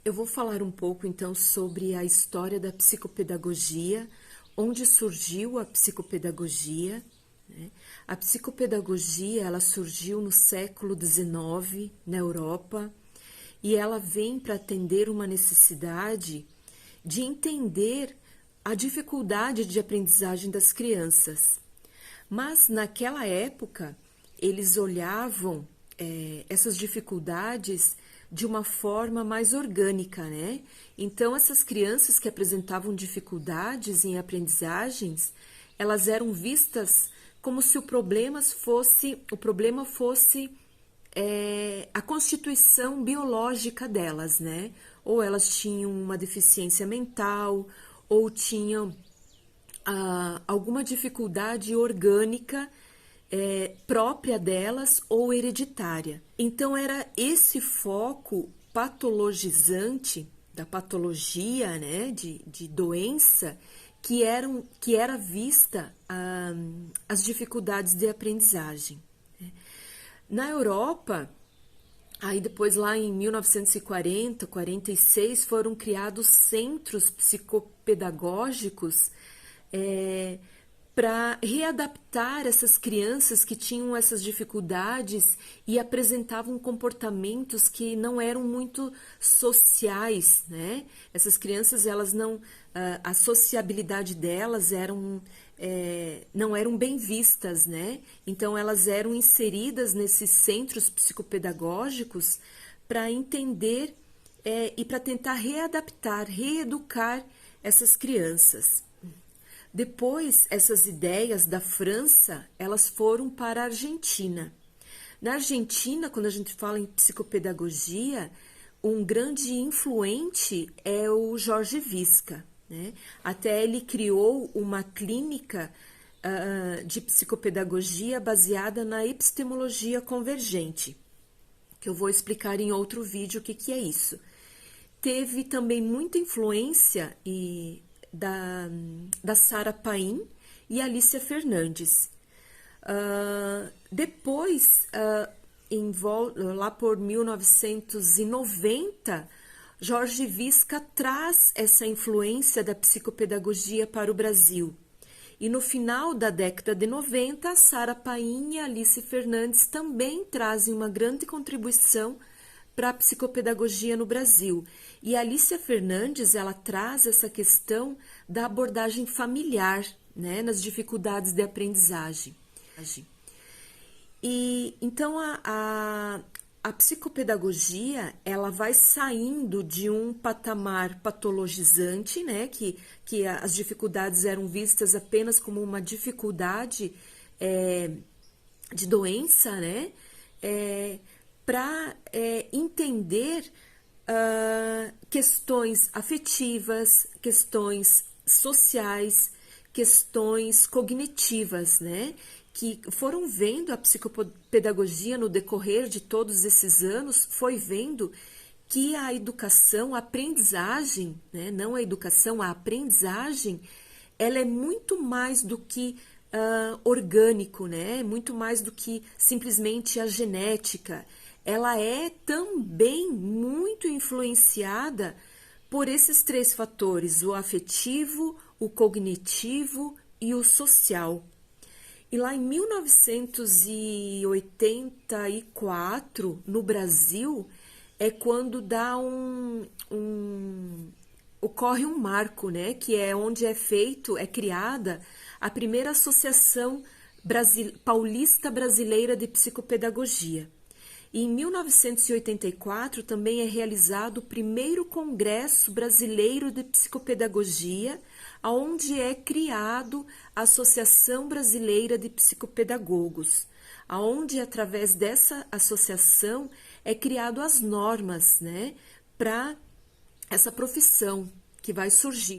Eu vou falar um pouco então sobre a história da psicopedagogia, onde surgiu a psicopedagogia, né? A psicopedagogia ela surgiu no século XIX na Europa e ela vem para atender uma necessidade de entender a dificuldade de aprendizagem das crianças. Mas naquela época eles olhavam essas dificuldades de uma forma mais orgânica, né? Então, essas crianças que apresentavam dificuldades em aprendizagens, elas eram vistas como se o problema fosse a constituição biológica delas, né? Ou elas tinham uma deficiência mental, ou tinham alguma dificuldade orgânica própria delas ou hereditária. Então, era esse foco patologizante da patologia, né, de doença, que era vista as dificuldades de aprendizagem. Na Europa, aí depois lá em 1940, 46, foram criados centros psicopedagógicos para readaptar essas crianças que tinham essas dificuldades e apresentavam comportamentos que não eram muito sociais, né? Essas crianças, elas não, a sociabilidade delas não eram bem vistas, né? Então, elas eram inseridas nesses centros psicopedagógicos para entender e para tentar readaptar, reeducar essas crianças. Depois, essas ideias da França, elas foram para a Argentina. Na Argentina, quando a gente fala em psicopedagogia, um grande influente é o Jorge Visca, né? Até ele criou uma clínica de psicopedagogia baseada na epistemologia convergente, que eu vou explicar em outro vídeo o que é isso. Teve também muita influência da Sara Paim e Alicia Fernandes. Depois, lá por 1990, Jorge Visca traz essa influência da psicopedagogia para o Brasil. E no final da década de 90, a Sara Paim e a Alicia Fernandes também trazem uma grande contribuição para a psicopedagogia no Brasil. E a Alicia Fernandes, ela traz essa questão da abordagem familiar, né, nas dificuldades de aprendizagem. E então a psicopedagogia, ela vai saindo de um patamar patologizante, né, que as dificuldades eram vistas apenas como uma dificuldade de doença, né, para entender questões afetivas, questões sociais, questões cognitivas, né? Que foram vendo a psicopedagogia no decorrer de todos esses anos, foi vendo que a educação, a aprendizagem, né? Não a educação, a aprendizagem, ela é muito mais do que orgânico, né? Muito mais do que simplesmente a genética. Ela é também muito influenciada por esses três fatores, o afetivo, o cognitivo e o social. E lá em 1984, no Brasil, é quando dá ocorre um marco, né? Que é onde é criada a primeira Associação Paulista Brasileira de Psicopedagogia. E em 1984 também é realizado o primeiro Congresso Brasileiro de Psicopedagogia, onde é criado a Associação Brasileira de Psicopedagogos, onde através dessa associação é criado as normas, né, para essa profissão que vai surgir.